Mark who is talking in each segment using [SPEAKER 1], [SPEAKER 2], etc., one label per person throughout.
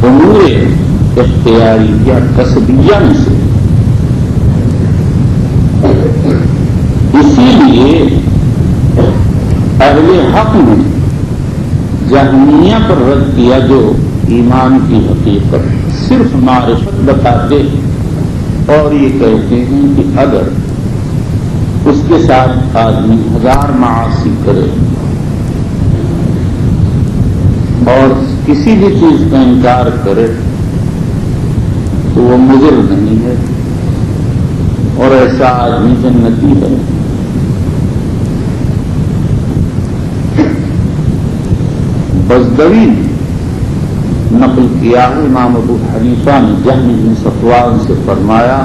[SPEAKER 1] امور اختیاریہ کسبیہ میں سے. اسی لیے اہل حق نے جہمیہ پر رد کیا جو ایمان کی حقیقت صرف معرفت بتاتے اور یہ کہتے ہیں کہ اگر اس کے ساتھ آدمی 1000 معاصی کرے اور کسی بھی چیز کا انکار کرے تو وہ مضر نہیں ہے اور ایسا آدمی جنتی ہے. بزدوی نقل کیا ہے امام ابو حنیفہ نے جہم بن صفوان سے فرمایا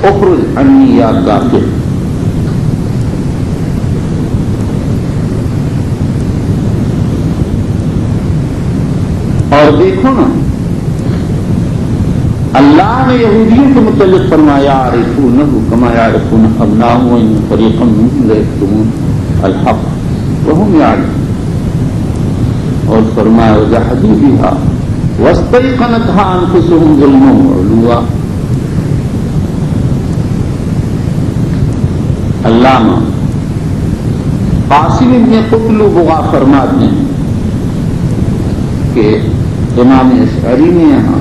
[SPEAKER 1] اخرج عنی یا کافر. اور دیکھو نا اللہ نے یہودیوں کے متعلق فرمایا یعرفونہ کما یعرفون ابناءہم وان فریقا منہم لیکتمون الحق وہم یعلمون. اور فرمایا وجحدوا بها واستيقنتها انفسهم ظلما وعلوا. علامہ قاسم ابن قطلبغا فرماتے ہیں کہ امام اشعری نے یہاں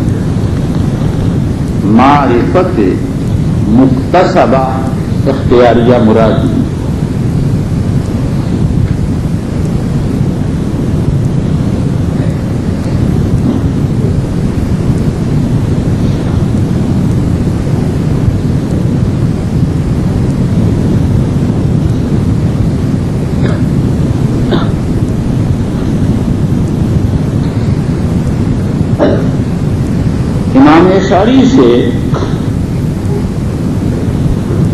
[SPEAKER 1] معرفت مکتسبہ اختیاریہ مراد دی. اشعری سے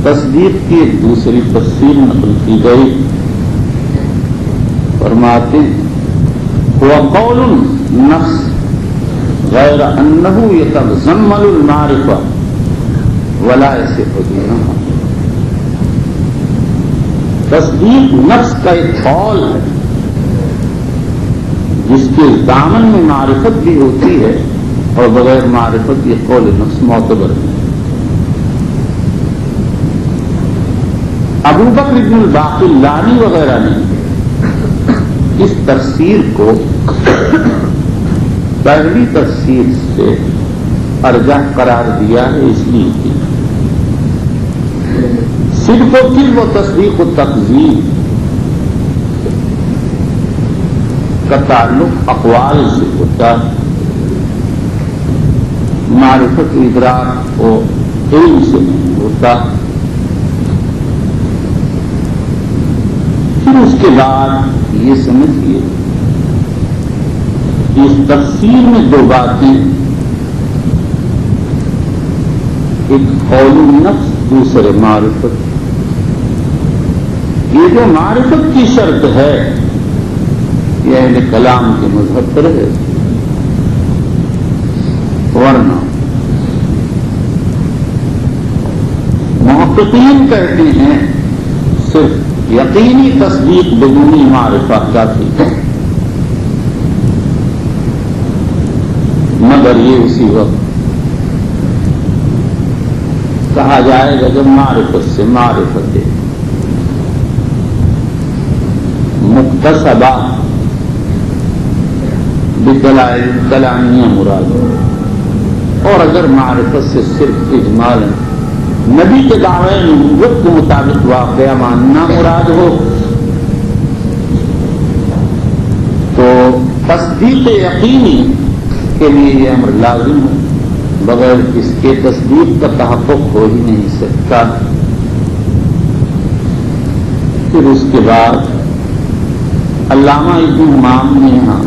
[SPEAKER 1] تصدیق کی ایک دوسری تفسیر نقل کی گئی. فرماتے ہیں هو قول النفس غیر انه يتضمن المعرفة ولا يصح بها. تصدیق نفس کا ایک قول ہے جس کے دامن میں معرفت بھی ہوتی ہے اور بغیر معرفت یہ قول نفس معتبر ہے. ابو بکر بن الباقلانی وغیرہ نے اس تفسیر کو پہلی تفسیر سے ارجح قرار دیا ہے. اس لیے کہ صرف و پھر وہ تصدیق و تکذیب کا تعلق اقوال سے ہوتا ہے، معرفت ادراک و علم سے نہیں ہوتا. پھر اس کے بعد یہ سمجھیے کہ اس تفسیر میں دو باتیں، ایک قول النفس دوسرے معرفت. یہ جو معرفت کی شرط ہے یہ اہل کلام کے مذہب پر ہے، ورنہ محققین کہتے ہیں صرف یقینی تصدیق بدون معرفت کافی ہے. مگر یہ اسی وقت کہا جائے گا جب معرفت سے معرفت مکتسبہ بدلائل کلامیہ مراد ہو، اور اگر معرفت سے صرف اجمال نبی کے دعوے نبوت کے مطابق واقعہ ماننا مراد ہو تو تصدیق یقینی کے لیے یہ امر لازم ہے. بغیر اس کے تصدیق کا تحقق ہو ہی نہیں سکتا. پھر اس کے بعد علامہ ابن امام نے یہاں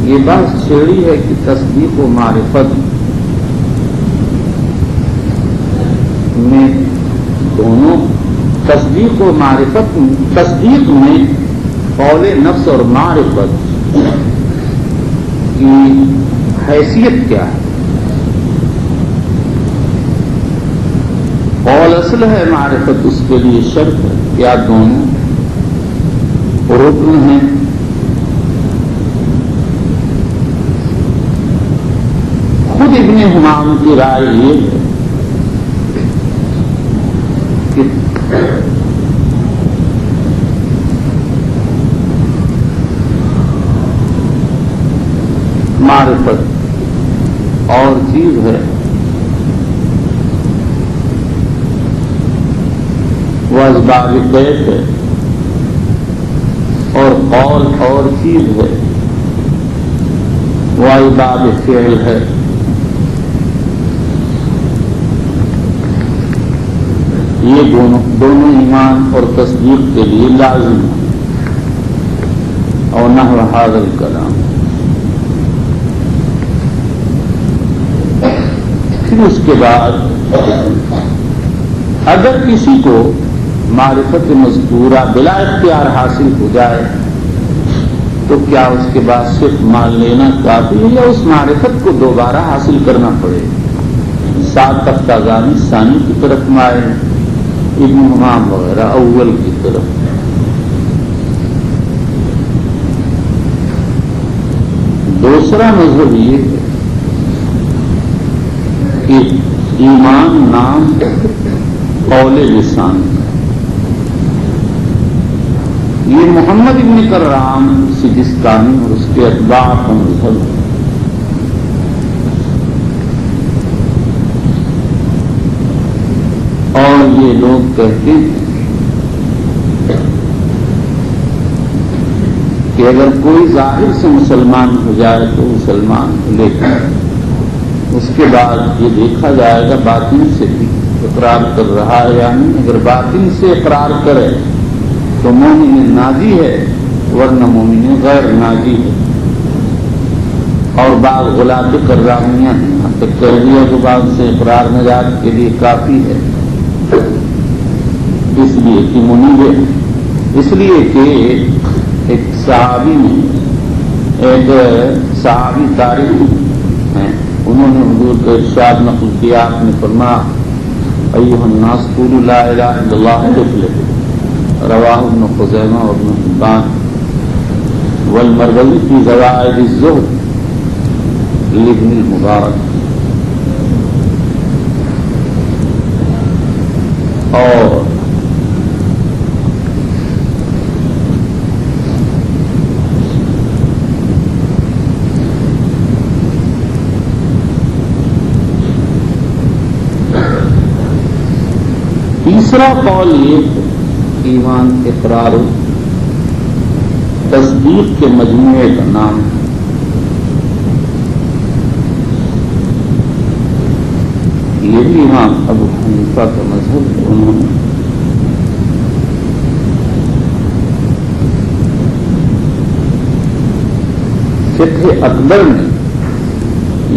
[SPEAKER 1] یہ بات چھیڑی ہے کہ تصدیق و معرفت میں دونوں، تصدیق و معرفت، تصدیق میں قول نفس اور معرفت کی حیثیت کیا ہے. قول اصل ہے، معرفت اس کے لیے شرط ہے. کیا دونوں رکن ہیں؟ خود ابن حمام کی رائے یہ ہے کہ معرفت اور چیز ہے، وہ اسباب کیف ہے، اور قول اور چیز ہے، وہ اسباب فعل ہے۔ یہ دونوں ایمان اور تصدیق کے لیے لازم ہے، اور نحو ھذا الکلام۔ پھر اس کے بعد اگر کسی کو معرفت مذکورہ بلا اختیار حاصل ہو جائے تو کیا اس کے بعد صرف مان لینا کافی ہے، یا اس معرفت کو دوبارہ حاصل کرنا پڑے؟ سات تفتازانی ثانی کی طرف مائل، ابن حمام وغیرہ اول کی طرف۔ دوسرا مذہب یہ ہے کہ ایمان نام قول لسان، یہ محمد ابن کرام سجستانی اور اس کے اتباع کا مذہب ہے۔ اور یہ لوگ کہتے ہیں کہ اگر کوئی ظاہر سے مسلمان ہو جائے تو مسلمان ہو، لیکن اس کے بعد یہ دیکھا جائے گا باطن سے بھی اقرار کر رہا ہے یا نہیں۔ اگر باطن سے اقرار کرے تو مومن ناجی ہے، ورنہ مومن غیر ناجی ہے۔ اور بعض غلاط کرامیاں ہیں، یہاں تک کہہ دیا کہ بعض سے اقرار نجات کے لیے کافی ہے، اس لیے کہ منیب ہے، اس لیے کہ ایک صحابی نے، ایک صحابی تاریخ ہیں، انہوں نے حضور کا ارشاد نقل کیا، آپ نے فرمایا ایھا الناس قولوا لا الہ الا اللہ تفلحوا، رواہ ابن خزیمہ و ابن حبان والمروزی فی زوائد الزہد لابن المبارک۔ اور تیسرا قول یہ ہے کہ ایمان اقرار و تصدیق کے مجموعے کا نام ہے۔ یہ بھی امام ابو حنیفہ کا مذہب ہے، انہوں نے فقہ اکبر میں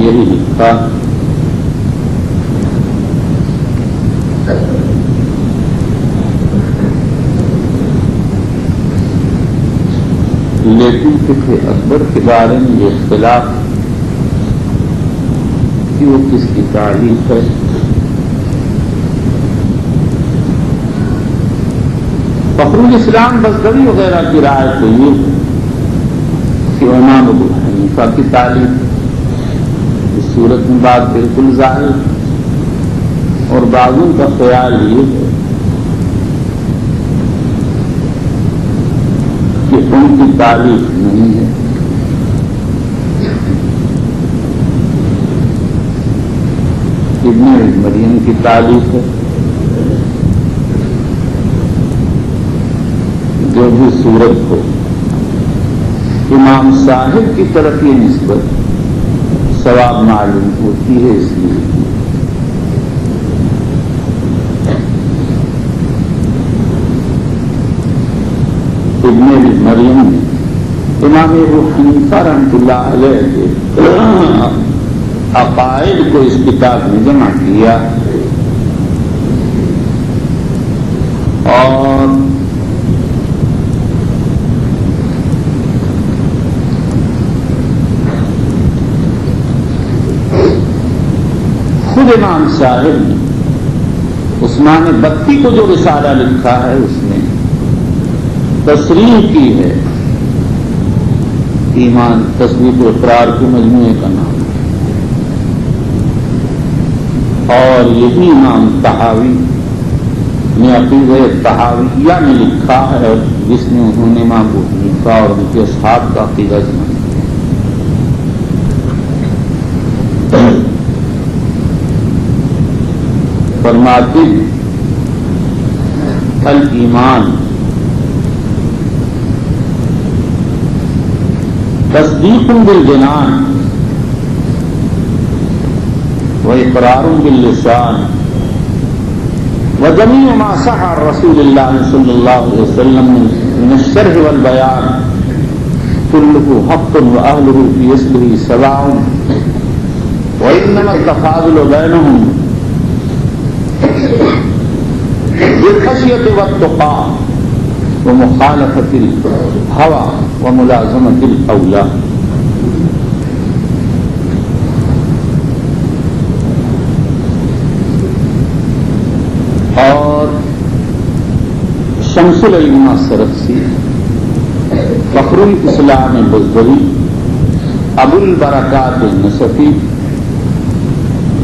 [SPEAKER 1] یہی لکھا، لیکن فقہ اکبر کے بارے میں یہ اختلاف کہ وہ کس کی تعریف ہے۔ فخر الاسلام بزدوی وغیرہ کی رائے تو یہ ہے کہ امام ابو حنیفہ کی تعریف اس صورت میں بات بالکل ظاہر، اور بعضوں کا خیال یہ ہے کہ ان کی تعریف نہیں ہے۔ ابن مریم کی تعریف ہے، جو بھی صورت ہو، امام صاحب کی طرف یہ نسبت ثواب معلوم ہوتی ہے، اس لیے ابن مریم نے امام ابو حنیفہ رحمۃ اللہ علیہ کے عقائد کو اس کتاب میں جمع کیا، اور خود امام صاحب نے عثمان بتی کو جو رسالہ لکھا ہے اس میں تصریح کی ہے، ایمان تصدیق و اقرار کے مجموعے کا نام ہے۔ اور یہی امام طحاوی نے عقیدہ طحاویہ میں لکھا ہے، جس میں انہوں نے امام ابو حنیفہ اور ان کے اصحاب کا عقیدہ جمع فرماتے ہیں الایمان تصدیق بالجنان واقرار باللسان وجميع ما صح عن رسول الله صلى الله عليه وسلم من الشرح والبيان كله حق واهله في اصله سواء وانما التفاضل بينهم بالخشية والتقى ومخالفة الهوى وملازمة الأولى. اور شمس العلماء سرخسی، فخر الاسلام بزدری، ابو البرکات نصفی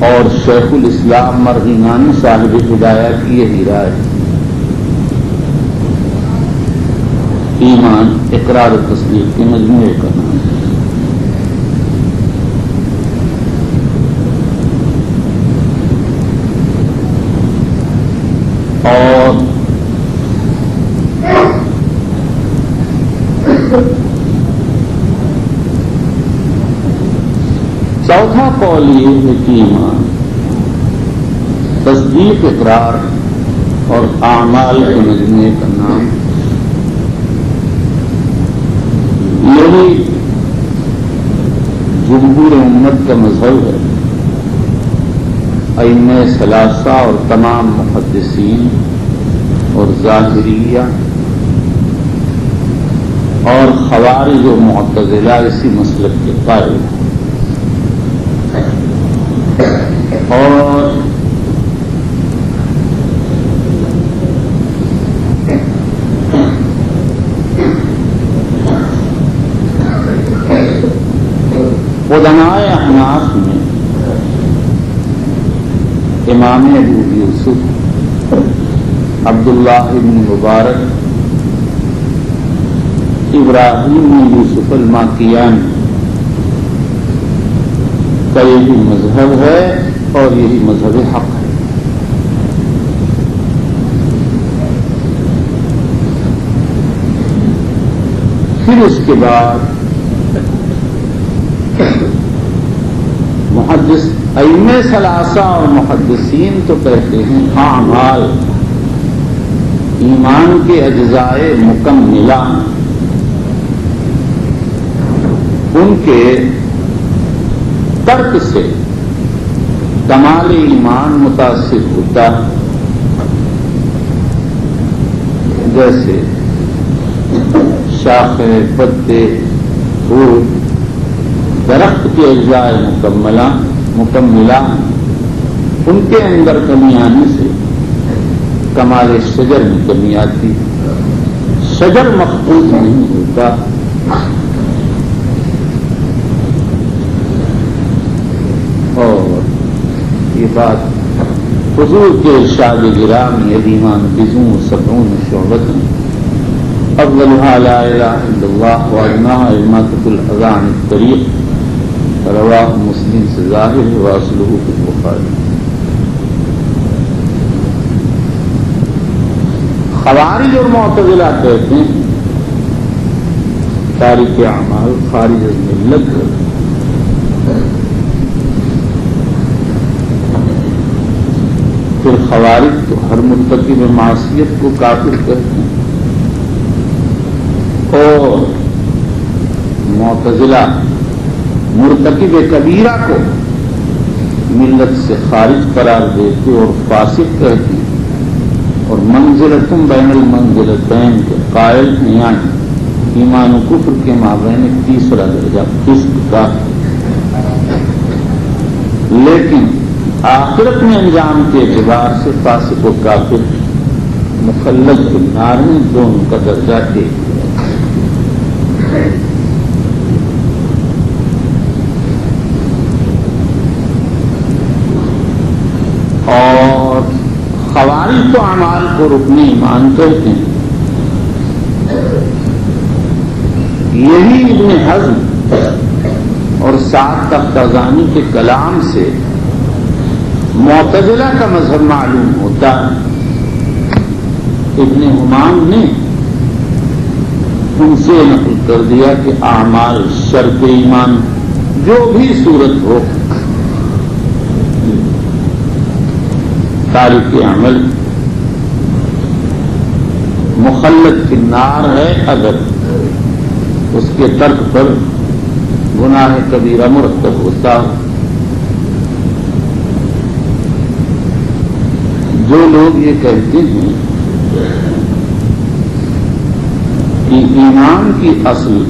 [SPEAKER 1] اور شیخ الاسلام مرغینانی صاحب ہدایہ کی یہی رائے، ایمان اقرار و تصدیق کے مجموعے کا نام ہے. اور چوتھا قول یہ ہے کہ ایمان تصدیق، اقرار اور اعمال کے مجموعے کا نام. یہی جمہور امت کا مذہب ہے. ائمہ ثلاثہ اور تمام محدثین اور ظاہریہ اور خوارج و معتزلہ اسی مسلک کے قائل ہیں. اور علماء احناف میں امام ابو یوسف، عبداللہ بن مبارک، ابراہیم بن یوسف الماکیانی کا یہی مذہب ہے اور یہی مذہب حق ہے. پھر اس کے بعد محدث ائمہ ثلاثہ اور محدثین تو کہتے ہیں اعمال ایمان کے اجزائے مکملہ، ان کے ترک سے کمال ایمان متاثر ہوتا ہے. جیسے شاخیں، پتے، پھول، درخت کے اجزاء مکملہ ان کے اندر کمی آنے سے کمال شجر میں کمی آتی. شجر مخصوص نہیں ہوتا. اور یہ بات حضور کے ارشاد گرامی الایمان بضع وسبعون شعبۃ افضلها لا الہ الا اللہ وادناها اماطۃ الاذى عن الطریق، رواہ مسلم سے ظاہر ہے واصلہ فی البخاری. خوارج اور معتزلہ کہتے ہیں تارک اعمال خارج از ملت ہے. پھر خوارج تو ہر مرتکب معصیت کو کافر کہتے ہیں، اور معتزلہ مرتکب کبیرہ کو ملت سے خارج قرار دیتے اور فاسق کہتے ہیں، اور منزلتم بین المنزلتین کے قائل ہیں. یعنی ایمان و کفر کے مابین ایک تیسرا درجہ فسق کا، لیکن آخرت میں انجام کے اعتبار سے فاسق و کافر مخلد فی النار میں دونوں کا درجہ ایک. تو اعمال کو رکن ایمان کہتے ہیں. یہی ابن حزم اور سعد تفتازانی کے کلام سے معتزلہ کا مذہب معلوم ہوتا ہے. ابن حمام نے ان سے نقل کر دیا کہ اعمال شرط ایمان، جو بھی صورت ہو تارک عمل مخلد فی النار ہے اگر اس کے ترک پر گناہ کبیرہ مرتب ہوتا ہو. جو لوگ یہ کہتے ہیں کہ ایمان کی اصل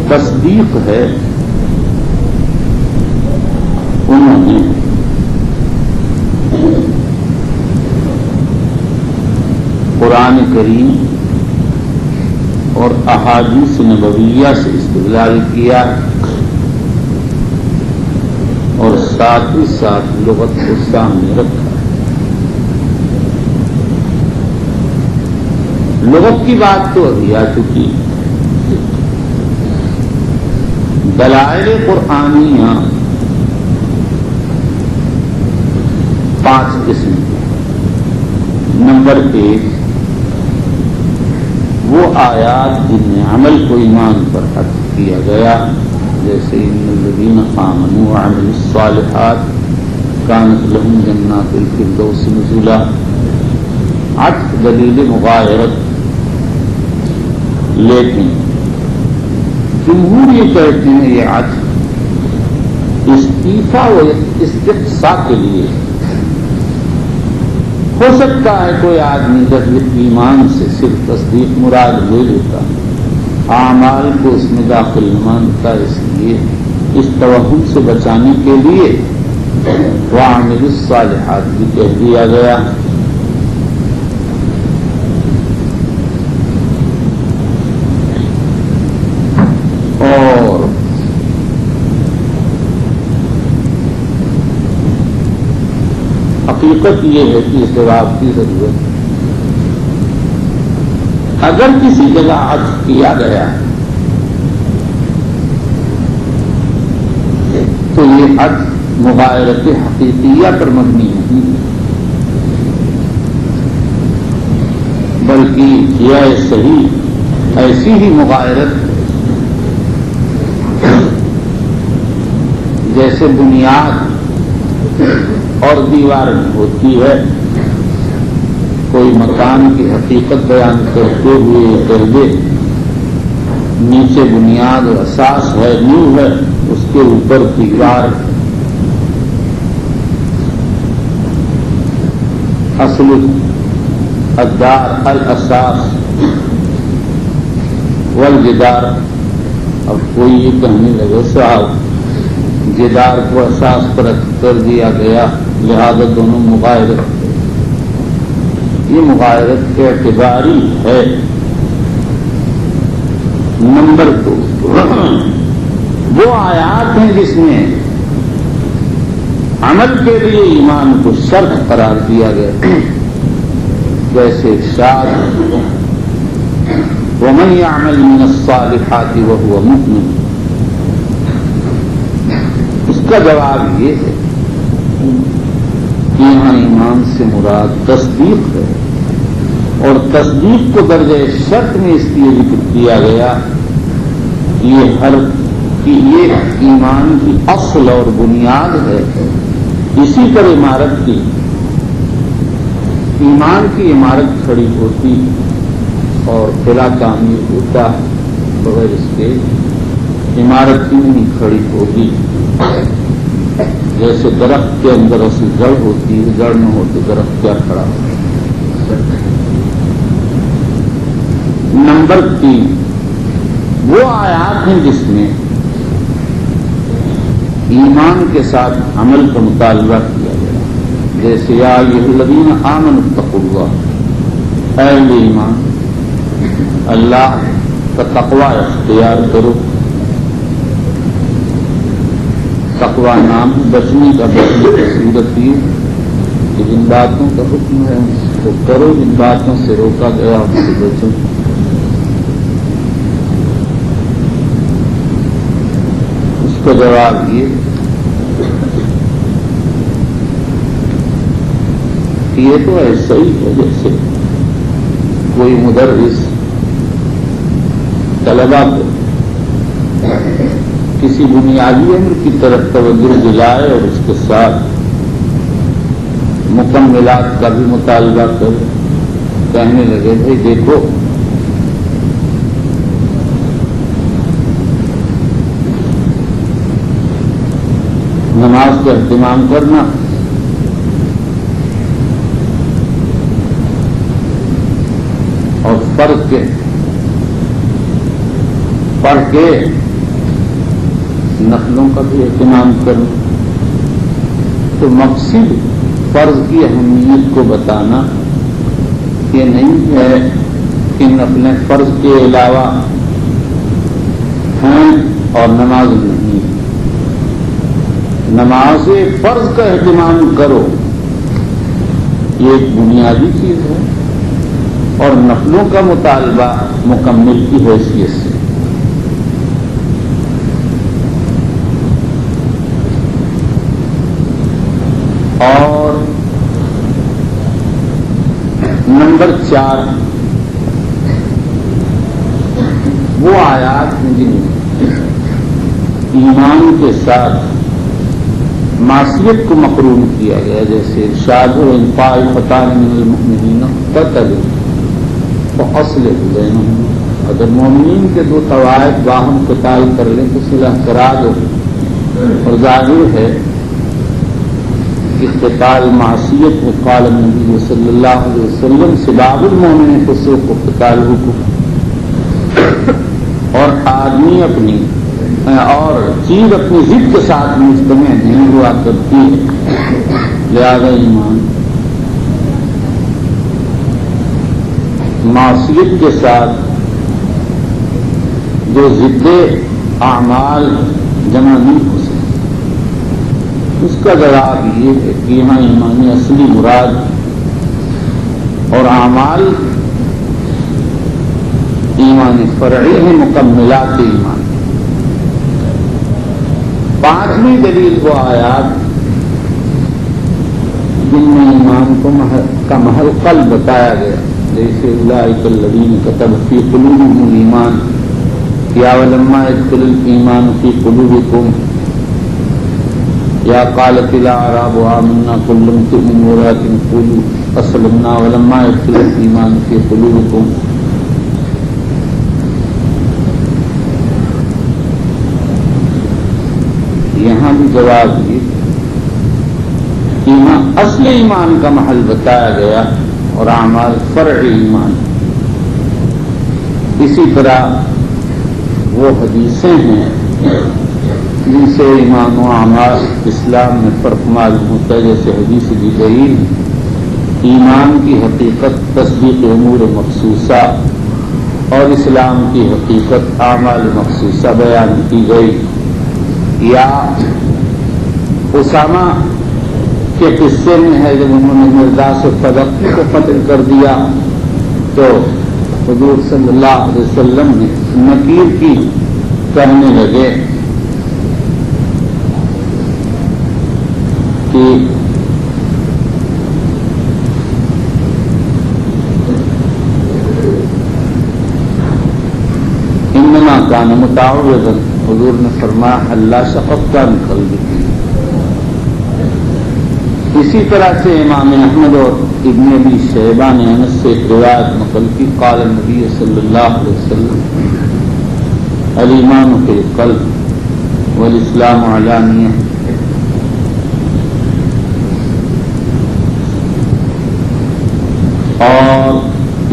[SPEAKER 1] تصدیق ہے، انہوں نے قرآن کریم اور احادیث نبویہ سے استدلال کیا اور ساتھ ہی ساتھ لغت کو سامنے رکھا. لغت کی بات تو ابھی آ چکی. دلائل قرآنیہ 5 قسم. نمبر 1 وہ آیات جن میں عمل کو ایمان پر حق کیا گیا، جیسے ان الذین آمنوا وعملوا الصالحات کانت لہم جنات الفردوس نزلا. عطف دلیل مغایرت. لیکن جمہور یہ کہتے ہیں یہ عطف استعفا و استقصاء کے لیے. ہو سکتا ہے کوئی آدمی جب ایمان سے صرف تصدیق مراد لے لیتا، اعمال کو اس میں داخل نہ مانتا، اس لیے اس توہم سے بچانے کے لیے وعملوا الصالحات بھی کہہ دیا گیا. اور حقیقت یہ ہے کہ ثواب کی ضرورت. اگر کسی جگہ عطف کیا گیا تو یہ عطف مغایرت حقیقیہ پر مبنی نہیں بلکہ یہ صحیح ایسی ہی مغایرت جیسے بنیاد اور دیوار ہوتی ہے. کوئی مکان کی حقیقت بیان کرتے ہوئے کہہ دے نیچے بنیاد اور اساس ہے، نیو ہے، اس کے اوپر دیوار. اصل الدار الاساس والجدار. اب کوئی یہ کہنے لگے صاحب جدار کو اساس پر کر دیا گیا لہذا دونوں مغایرت. یہ مغایرت کے اعتباری ہے. نمبر 2 وہ آیات ہیں جس میں عمل کے لیے ایمان کو شرط قرار دیا گیا، جیسے ارشاد وَمَن يَعْمَلْ مِنَ الصَّالِحَاتِ وَهُوَ مُؤْمِنٌ. اس کا جواب یہ ہے کہ یہاں ایمان سے مراد تصدیق ہے، اور تصدیق کو درجہ شرط میں اس لیے ذکر کیا گیا کہ یہ ایمان کی اصل اور بنیاد ہے. اسی پر عمارت کی ایمان کی عمارت کھڑی ہوتی اور قلعہ تعمیر ہوتا، بغیر اس کے عمارت کی نہیں کھڑی ہوگی. جیسے درخت کے اندر اصل جڑ ہوتی ہے، جڑ نہ ہو تو درخت کیا کھڑا ہو. نمبر 3 وہ آیات ہیں جس میں ایمان کے ساتھ عمل کا مطالبہ کیا گیا، جیسے یا ایھا الذین آمنوا اتقوا اللہ. اے اہل ایمان اللہ کا تقوی اختیار کرو. تقوی نام بچنے کا بچنے کی صورت یہ کہ جن باتوں کا حکم ہے وہ کرو، جن باتوں سے روکا گیا ان سے بچو۔ اس کا جواب یہ کہ یہ تو ایسا ہی ہے جیسے کوئی مدرس طلبا کو کسی بنیادی امر کی طرف توجہ دلائے اور اس کے ساتھ مکملات کا بھی مطالبہ کر کہنے لگے بھائی دیکھو نماز کا اہتمام کرنا، اور فرض کے پڑھ کے نفلوں کا بھی اہتمام کرنا، تو مقصد فرض کی اہمیت کو بتانا یہ نہیں ہے کہ نفلیں فرض کے علاوہ ہیں اور نماز نہیں۔ نماز فرض کا اہتمام کرو یہ ایک بنیادی چیز ہے، اور نفلوں کا مطالبہ مکمل کی حیثیت سے۔ اور نمبر 4 وہ آیات ہیں جن ایمان کے ساتھ معصیت کو مقرون کیا گیا، جیسے ارشاد ان طائفتان من المؤمنین اقتتلوا فاصلحوا بینہما، اگر مومنین کے دو طوائف باہم قتال کر لیں تو صلح کرا دو۔ اور ظاہر ہے کہ قتال معصیت و قال النبی صلی اللہ علیہ وسلم سباب المؤمن فسوق و قتالہ کفر، اور آدمی اپنی اور چیز اپنی ضد کے ساتھ مجتمع نہیں ہوا کرتی ہے، لہذا ایمان معصیت کے ساتھ جو ضد اعمال جمع نہیں ہو سکتے۔ اس کا جواب یہ ہے کہ یہاں ایمان اصلی مراد اور اعمال ایمان فرعی ہیں، مکملات ایمان۔ 5ویں دلیل وہ آیات جن میں ایمان کا محل قلب بتایا گیا، جیسے اولئک الذین کتب فی قلوبہم الایمان یا ولما یدخل الایمان فی قلوبکم یا قالت الاعراب آمنا قل لم تؤمنوا ولکن قولوا اسلمنا ولما یدخل الایمان فی قلوبکم۔ یہاں بھی جواب یہ ایمان اصل ایمان کا محل بتایا گیا اور اعمال فرع ایمان۔ اسی طرح وہ حدیثیں ہیں جن سے ایمان و اعمال اسلام میں فرق معلوم ہوتا ہے، جیسے حدیث جبرائیل ایمان کی حقیقت تصدیق امور مخصوصہ اور اسلام کی حقیقت اعمال مخصوصہ بیان کی گئی، یا اسامہ کے قصے میں ہے جب انہوں نے مرداس فدق کو قتل کر دیا تو حضور صلی اللہ علیہ وسلم نے نکیر کی کہنے لگے کہ انما کان متعوذا، حضور نے فرمایا اللہ شفقت کا نکل گئی۔ اسی طرح سے امام احمد اور ابن ابی شیبہ نے انس سے ایک روایت نقل کی، قال النبی صلی اللہ علیہ وسلم الایمان فی القلب والاسلام علانیہ۔ اور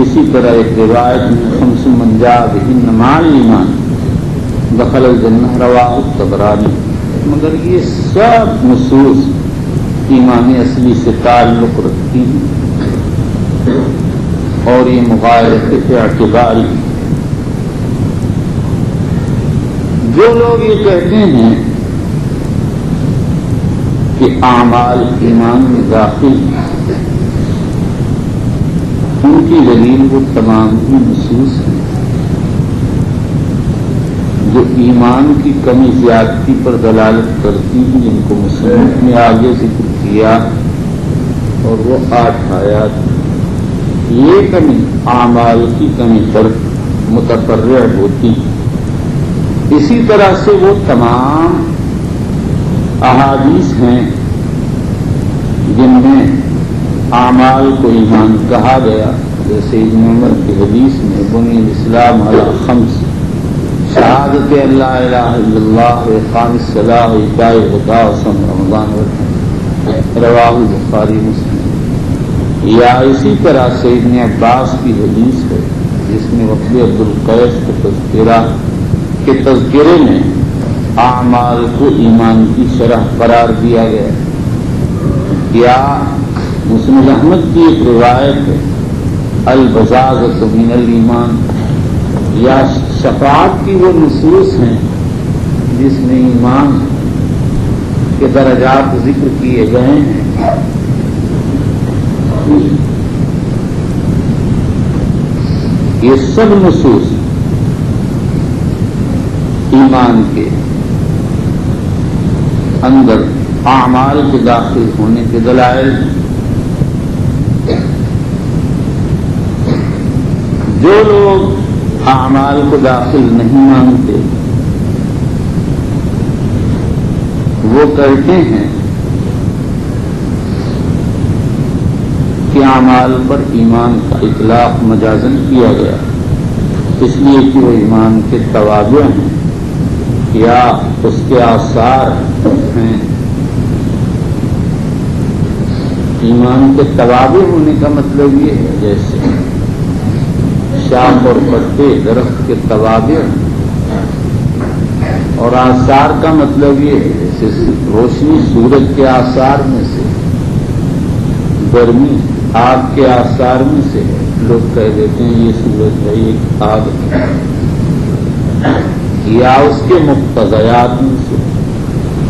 [SPEAKER 1] اسی طرح ایک روایت میں خمس من جاء بہن مع الایمان دخل الجنہ، رواہ الطبرانی۔ مگر یہ سب نصوص ایمان اصلی سے تعلق رکھتی ہیں اور یہ مغایرت اعتباری۔ جو لوگ یہ کہتے ہیں کہ اعمال ایمان میں داخل ان کی دلیل وہ تمام ہی نصوص ہیں جو ایمان کی کمی زیادتی پر دلالت کرتی ہیں، جن کو مصنف نے آگے ذکر کیا، اور وہ 8 آیات یہ کمی اعمال کی کمی پر متفرع ہوتی۔ اسی طرح سے وہ تمام احادیث ہیں جن میں اعمال کو ایمان کہا گیا، جیسے ابن عمر کی حدیث میں بنی الاسلام علی 5 شہادت اللہ الہ الا اللہ و اقام الصلاۃ و ایتاء الزکاۃ و صوم رمضان، رواہ البخاری مسلم۔ یا اسی طرح سے ابن عباس کی حدیث ہے جس میں وفد عبد القیس کے تذکرے میں اعمال کو ایمان کی شرح قرار دیا گیا۔ یا مسند احمد کی ایک روایت ہے البزازۃ من الایمان، یا شفاعت کی وہ نصوص ہیں جس میں ایمان کے درجات ذکر کیے گئے ہیں۔ یہ سب نصوص ایمان کے اندر اعمال کے داخل ہونے کے دلائل۔ جو لوگ اعمال کو داخل نہیں مانتے وہ کہتے ہیں کہ اعمال پر ایمان کا اطلاق مجازن کیا گیا، اس لیے کہ وہ ایمان کے توابع ہیں یا اس کے آثار ہیں۔ ایمان کے توابع ہونے کا مطلب یہ ہے جیسے شاخ اور پتے درخت کے توابع ہیں، اور آثار کا مطلب یہ ہے جیسے روشنی سورج کے آثار میں سے، گرمی آگ کے آثار میں سے ہے۔ لوگ کہہ دیتے ہیں یہ سورج ہے، یہ آگ ہے، یا اس کے مقتضیات میں سے۔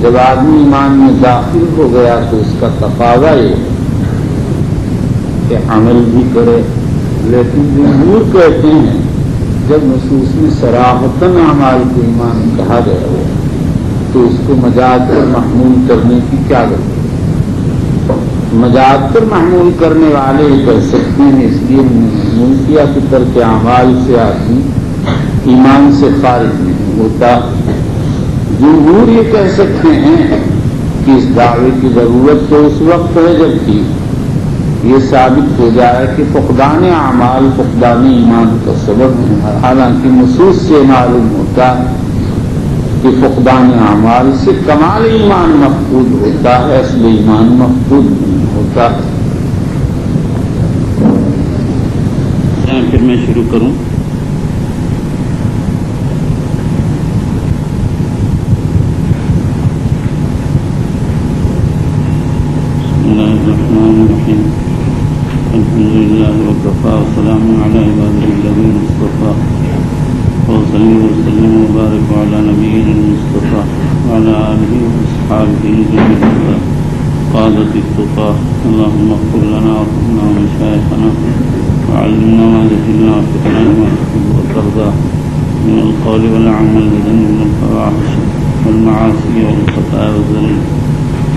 [SPEAKER 1] جب آدمی ایمان میں داخل ہو گیا تو اس کا تقاضا یہ ہے کہ عمل بھی کرے، لیکن جمہور کہتے ہیں جب نصوص میں صراحتاً اعمال کو ایمان کہا گیا ہو تو اس کو مجاز پر محمول کرنے کی کیا ضرورت ہے؟ مجاز پر محمول کرنے والے ہی کر سکتے ہیں، اس لیے محمول کیا کہ ترک اعمال سے آدمی ایمان سے خارج نہیں ہوتا۔ جمہور یہ کہہ سکتے ہیں کہ اس دعوے کی ضرورت تو اس وقت ہے جبکہ یہ ثابت ہو جائے کہ فقدان اعمال فقدان ایمان کا سبب ہے، حالانکہ نصوص سے معلوم ہوتا کہ فقدان اعمال سے کمال ایمان مفقود ہوتا ہے، اصل ایمان مفقود نہیں ہوتا۔ پھر میں شروع کروں۔ الحمد لله وكفى وسلام على عباده الذين اصطفى وصلى وسلم وبارك على نبينا المصطفى وعلى آله وأصحابه جميعا قادة التقى اللهم اغفر لنا وارحمنا ومشايخنا وعلمنا ما جهلنا وفقنا لما تحب وترضى من القول والعمل وجنبنا الفواحش والمعاصي والخطايا والذنوب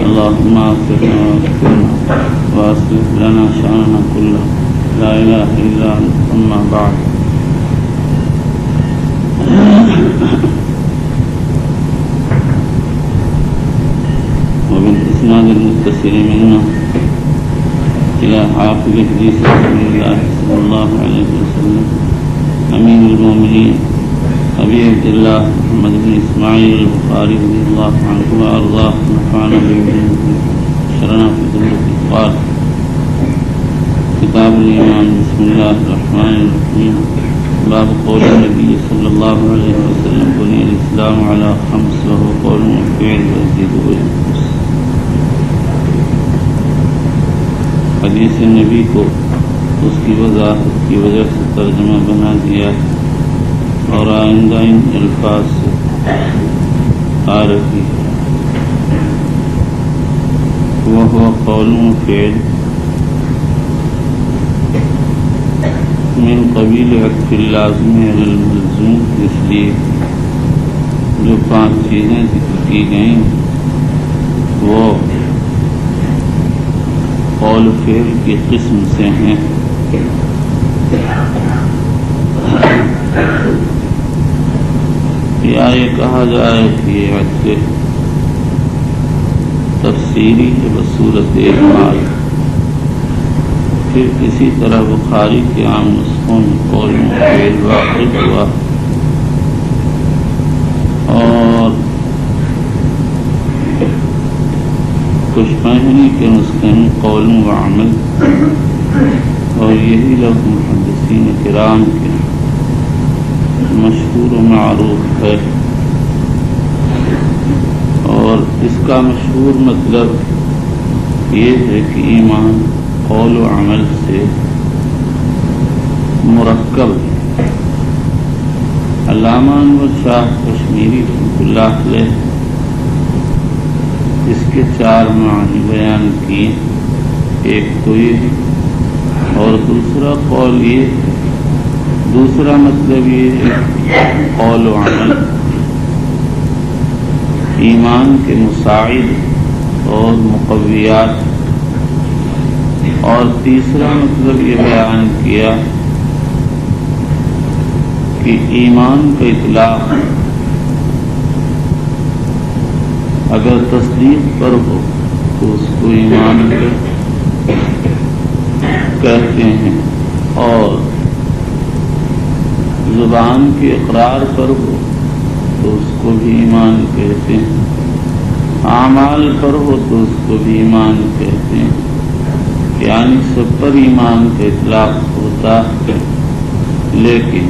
[SPEAKER 1] اللهم اغفرنا واغفرنا واصلح لنا شأننا كله لا إله إلا أنت أما بعد وبالإسناد المتصل منا إلى حافظ حديث رسول الله صلى الله عليه وسلم أمين المؤمنين أبي عبد الله محمد بن إسماعيل البخاري رضي الله عنه وأرضاه ونفعنا بعلومه وشرنا في ذمته قال كتاب الإيمان بسم الله الرحمن الرحيم باب قول النبي صلى الله عليه وسلم بني الإسلام على 5 وهو قول وفعل ويزيد وينقص۔ حدیث نبی کو اس کی وضاحت کی وجہ سے ترجمہ بنا دیا اور آئندہ ان الفاظ سے آ رہی ہے۔ وهو قول وفعل من قبیل عطف اللازم علی الملزوم، اس لیے جو 5 چیزیں ذکر کی گئیں وہ قول و فعل کی قسم سے ہیں۔ یا یہ کہا جائے کہ یہ عطف تفسیری ہے بصورت اجمال، پھر اسی طرح بخاری کے عام نسخوں میں قول و فعل واقع ہوا، اور کشمہنی کے نسخے میں قول و عمل، اور یہی لفظ محدثین کرام کے مشہور و معروف ہے، اور اس کا مشہور مطلب یہ ہے کہ ایمان قول و عمل سے مرکب ہے۔ علامہ انور شاہ کشمیری رحمۃ اللہ علیہ اس کے 4 معنی بیان کیے، ایک تو یہ اور دوسرا قول یہ ہے، دوسرا مطلب یہ ہے قول و عمل ایمان کے مساعد اور مقویات، اور تیسرا مطلب یہ بیان کیا کہ ایمان کا اطلاق اگر تصدیق پر ہو تو اس کو ایمان کہتے ہیں، اور زبان کے اقرار پر ہو تو اس کو بھی ایمان کہتے ہیں، اعمال پر ہو تو اس کو بھی ایمان کہتے ہیں، یعنی سب پر ایمان کا اطلاق ہوتا ہے، لیکن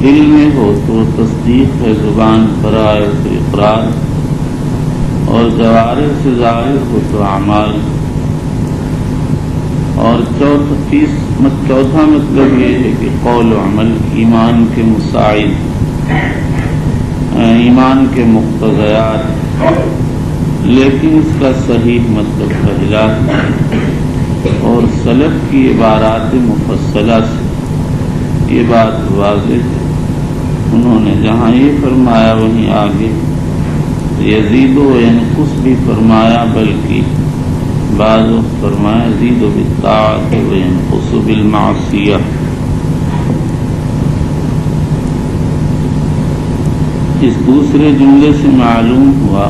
[SPEAKER 1] دل میں ہو تو تصدیق ہے، زبان پر آئے تو اقرار، اور جوارح سے ظاہر ہو تو اعمال۔ اور چوتھا مطلب یہ ہے کہ قول و عمل ایمان کے مساعد، ایمان کے مقتضیات، لیکن اس کا صحیح مطلب پہلا ہے، اور سلف کی عبارات مفصلہ سے یہ بات واضح ہے۔ انہوں نے جہاں یہ فرمایا وہیں آگے یزید و ینقص بھی فرمایا، بلکہ بعض فرمایا یزید بالطاعۃ و ینقص بالمعصیہ۔ اس دوسرے جملے سے معلوم ہوا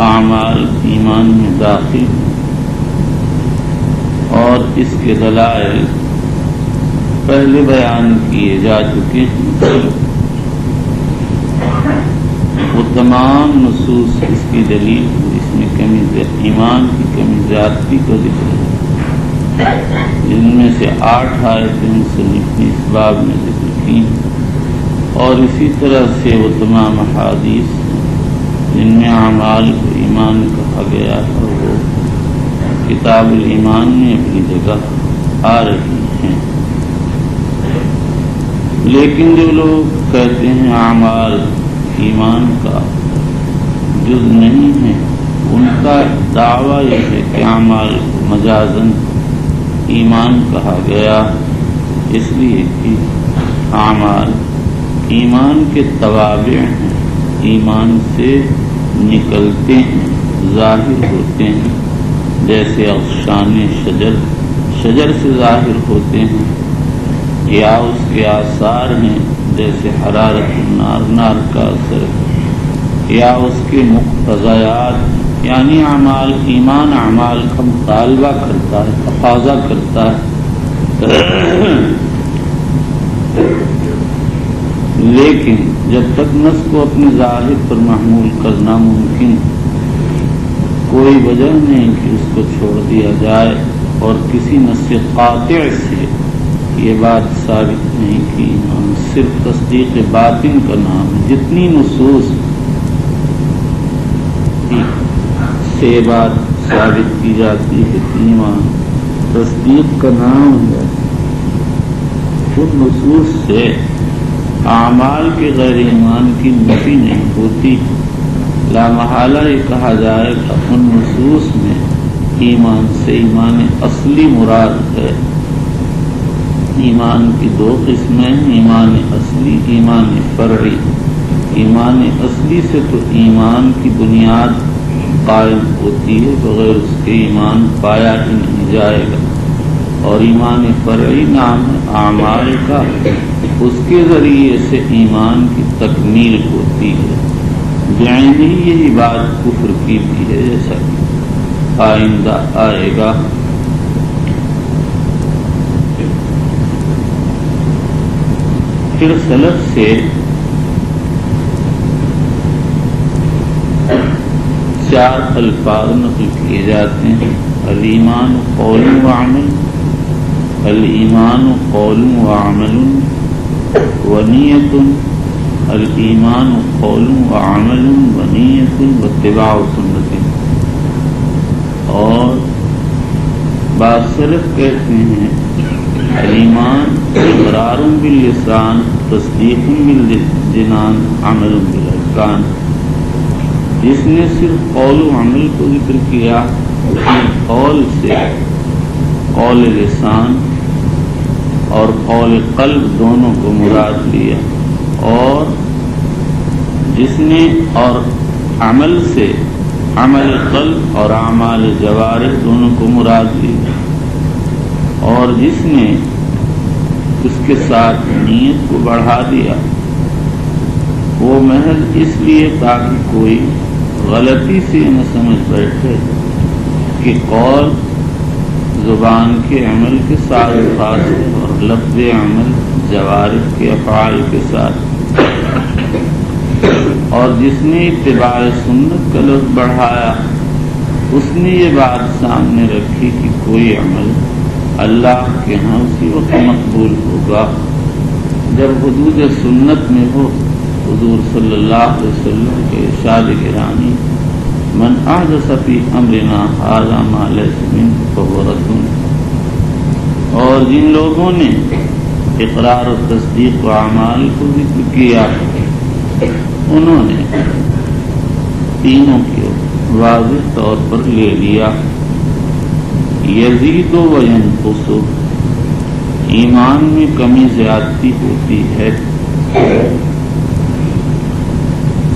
[SPEAKER 1] اعمال ایمان میں داخل، اور اس کے دلائل پہلے بیان کیے جا چکے ہیں، وہ تمام نصوص اس کی دلیل، اس میں ایمان کی کمی زیادتی کا ذکر ہے، جن میں سے 8 آیتیں مصنف نے اس باب میں ذکر کی، اور اسی طرح سے وہ تمام احادیث جن میں اعمال کو ایمان کہا گیا ہے وہ کتاب الایمان میں اپنی جگہ آ رہی ہیں۔ لیکن جو لوگ کہتے ہیں اعمال ایمان کا جز نہیں ہے، ان کا دعویٰ یہ ہے کہ اعمال کو مجازاً ایمان کہا گیا، اس لیے کہ اعمال ایمان کے توابع ہیں، ایمان سے نکلتے ہیں، ظاہر ہوتے ہیں، جیسے اغشان شجر سے ظاہر ہوتے ہیں، یا اس کے آثار ہیں جیسے حرارت النار، نار کا اثر، یا اس کے مقتضیات، یعنی اعمال ایمان اعمال کا مطالبہ کرتا ہے، تقاضا کرتا ہے، لیکن جب تک نص کو اپنے ظاہر پر محمول کرنا ممکن، کوئی وجہ نہیں کہ اس کو چھوڑ دیا جائے، اور کسی نص قاطع سے یہ بات ثابت نہیں کی ایمان صرف تصدیق باطن کا نام ہے۔ جتنی نصوص سے بات ثابت کی جاتی ہے ایمان تصدیق کا نام ہے، ان نصوص سے اعمال کے غیر ایمان کی نفی نہیں ہوتی، لا محالہ یہ کہا جائے کہ ان نصوص میں ایمان سے ایمان اصلی مراد ہے۔ ایمان کی دو قسمیں ہیں، ایمان اصلی، ایمان فرعی۔ ایمان اصلی سے تو ایمان کی بنیاد قائم ہوتی ہے، بغیر اس کے ایمان پایا ہی نہیں جائے گا۔ اور ایمان فرعی نام ہے اعمال کا، اس کے ذریعے سے ایمان کی تکمیل ہوتی ہے۔ بعینہ یہی بات کفر کی بھی ہے، جیسا کہ آئندہ آئے گا۔ پھر سلف سے چار الفاظ نقل کیے جاتے ہیں: الایمان قول و عمل، الایمان قول و عمل و نیت، الایمان قول و عمل و نیت و اتباع سنت۔ اور بعض سلف کہتے ہیں الایمان اقرار باللسان، تصدیق بالجنان، عمل بالارکان۔ جس نے صرف قول و عمل کو ذکر کیا، قول سے قول لسان اور قول قلب دونوں کو مراد لیا، اور جس نے اور عمل سے عمل قلب اور اعمال جوارح دونوں کو مراد لیا، اور جس نے اس کے ساتھ نیت کو بڑھا دیا، وہ محض اس لیے تاکہ کوئی غلطی سے نہ سمجھ بیٹھے کہ قول زبان کے عمل کے ساتھ خاص ہے اور لفظ عمل جوارح کے افعال کے ساتھ۔ اور جس نے اتباع سنت کا لفظ بڑھایا، اس نے یہ بات سامنے رکھی کہ کوئی عمل اللہ کے ہاں اسی وقت مقبول ہوگا جب حدود سنت میں ہو۔ حضور صلی اللہ علیہ وسلم کے ارشاد گرامی: من احدث فی امرنا ھذا ما لیس منہ فہو رد۔ اور جن لوگوں نے اقرار و تصدیق و اعمال کو ذکر کیا، انہوں نے تینوں کو واضح طور پر لے لیا۔ یزید و ینقص، ایمان میں کمی زیادتی ہوتی ہے۔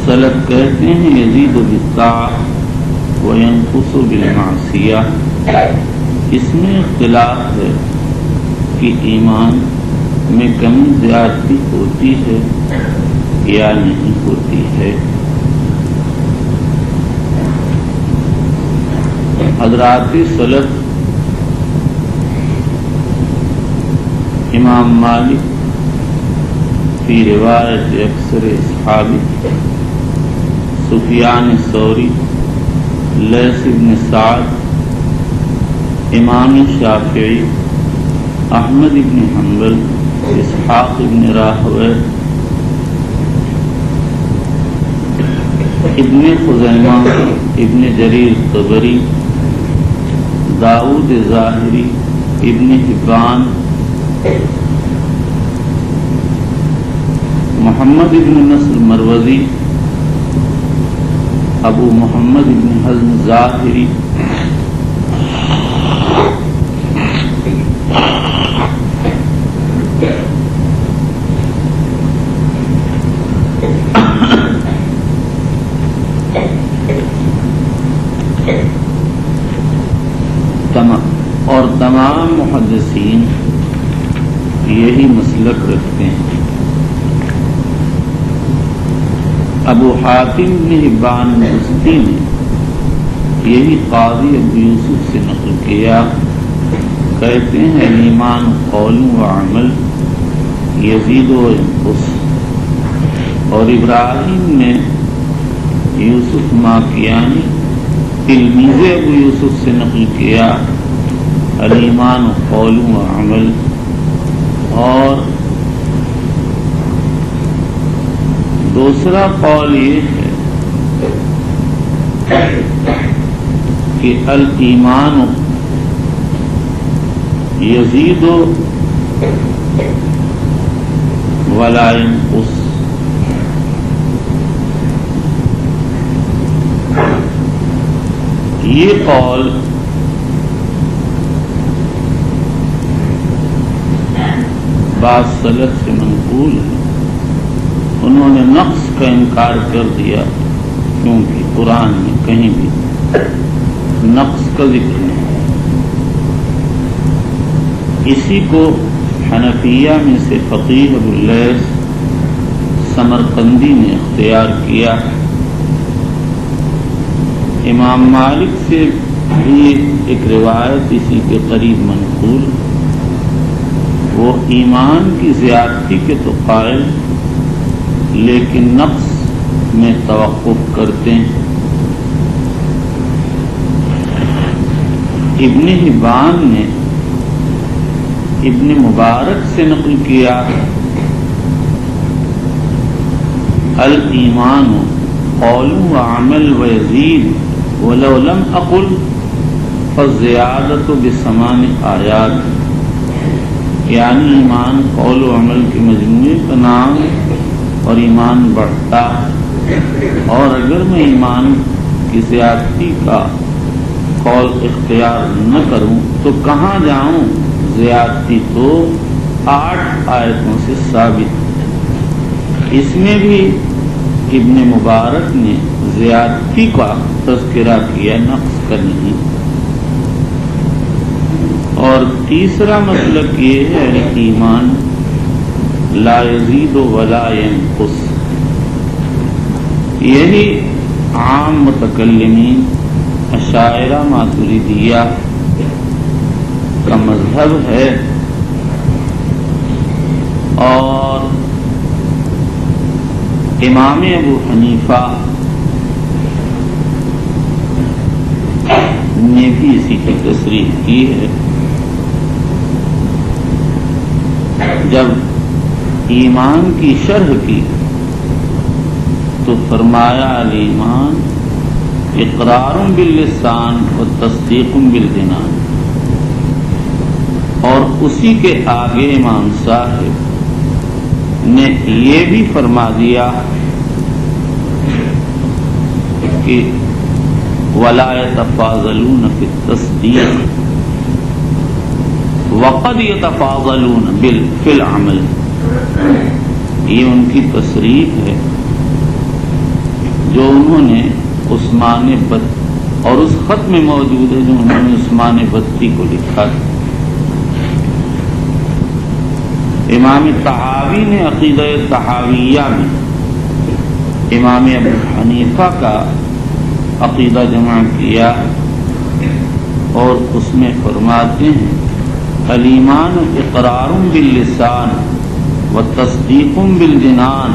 [SPEAKER 1] سلف کہتے ہیں یزید بالطاعۃ و ینقص بالمعصیہ۔ اس میں اختلاف ہے کہ ایمان میں کمی زیادتی ہوتی ہے یا نہیں ہوتی ہے۔ حضرات سلف امام مالک فی روایت اکثر اصحابی، سفیان ثوری، لیث بن سعد، امام شافعی، احمد بن حنبل، اسحاق بن راہویہ، ابن خزیمہ، ابن جریر طبری، داؤد ظاہری، ابن حبان، محمد بن نصر مروزی، ابو محمد بن حزم ظاہری، اور تمام محدثین یہی مسلک رکھتے ہیں۔ ابو حاتم بن حبان بستی نے یہی قاضی ابو یوسف سے نقل کیا، کہتے ہیں ایمان قول و عمل یزید و ینقص۔ اور ابراہیم نے یوسف ماکیانی تلمیذ ابو یوسف سے نقل کیا الایمان قول و عمل۔ اور دوسرا قول یہ ہے کہ الایمان یزید ولا ینقص۔ یہ قول بعض سلف سے منقول ہے، انہوں نے نقص کا انکار کر دیا کیونکہ قرآن میں کہیں بھی نقص کا ذکر نہیں۔ اسی کو حنفیہ میں سے فقیہ ابو اللیث سمرقندی نے اختیار کیا۔ امام مالک سے بھی ایک روایت اسی کے قریب منقول، وہ ایمان کی زیادتی کے تو قائل لیکن نقص میں توقف کرتے ہیں۔ ابن حبان نے ابن مبارک سے نقل کیا، الایمان قول و عمل و یزید ولو لم اقل فالزیادۃ بثمان آیات، یعنی ایمان قول و عمل کے مجموعے کا نام اور ایمان بڑھتا، اور اگر میں ایمان کی زیادتی کا قول اختیار نہ کروں تو کہاں جاؤں؟ زیادتی تو 8 آیتوں سے ثابت۔ اس میں بھی ابن مبارک نے زیادتی کا تذکرہ کیا، نقص کا نہیں۔ اور تیسرا مطلب یہ ہے ایمان لا یزید ولا ینقص، یہی عام متکلمین اشاعرہ ماتریدیہ کا مذہب ہے، اور امام ابو حنیفہ نے بھی اسی کی تصریح کی ہے۔ جب ایمان کی شرح کی تو فرمایا الایمان اقرار باللسان و تصدیق بالجنان، اور اسی کے آگے امام صاحب نے یہ بھی فرما دیا کہ وَلَا يَتَفَاضَلُونَ فِي التَّصْدِيقِ وَقَدْ يَتَفَاضَلُونَ فِي الْعَمَلِ، یہ ان کی تصریح ہے جو انہوں نے عثمان بت، اور اس خط میں موجود ہے جو انہوں نے عثمان بتی کو لکھا تھا۔ امام طحاوی نے عقیدہ طحاویہ میں امام ابو حنیفہ کا عقیدہ جمع کیا، اور اس میں فرماتے ہیں الایمان اقرار باللسان و تصدیق بالجنان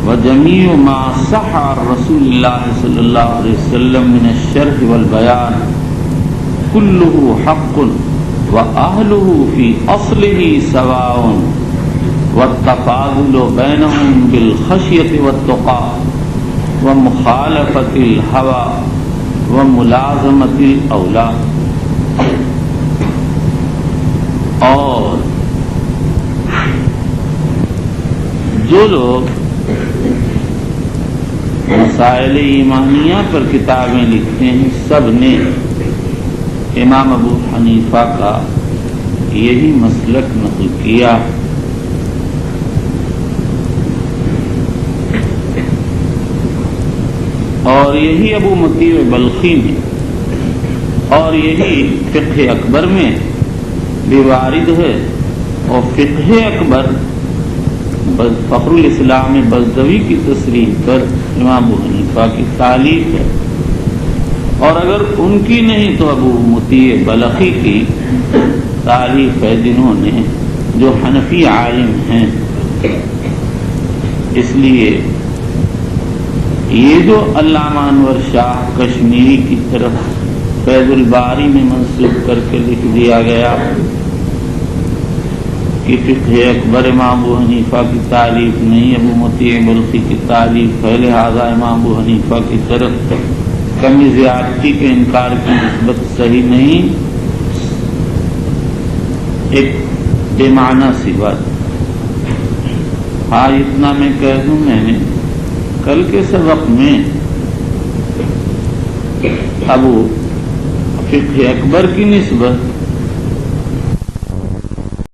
[SPEAKER 1] و جمیع ما صح عن رسول اللہ صلی اللہ علیہ وسلم من الشرح والبیان کلہ حق وأهله في أصله سواء والتفاضل بينهم بالخشية والتقى ومخالفة الهوى وملازمة الأولى۔ اور جو لوگ مسائل ایمانیہ پر کتابیں لکھتے ہیں سب نے امام ابو حنیفہ کا یہی مسلک نقل کیا۔ اور یہی ابو مطیع بلخی میں اور یہی فقہ اکبر میں بھی وارد ہے، اور فقہ اکبر فخر الاسلام بزدوی کی تصریح پر امام ابو حنیفہ کی تالیف ہے، اور اگر ان کی نہیں تو ابو مطیع بلخی کی تالیف ہے جنہوں نے جو حنفی عالم ہیں۔ اس لیے یہ جو علامہ انور شاہ کشمیری کی طرف فیض الباری میں منسوب کر کے لکھ دیا گیا کہ فقہ اکبر امام ابو حنیفہ کی تالیف نہیں، ابو مطیع بلخی کی تالیف ہے، لہذا امام ابو حنیفہ کی طرف کمی زیادتی کے انکار کی نسبت صحیح نہیں، ایک بے معنی سی بات۔ ہاں اتنا میں کہہ دوں، میں نے کل کے سبق میں اب وہ فقہ اکبر کی نسبت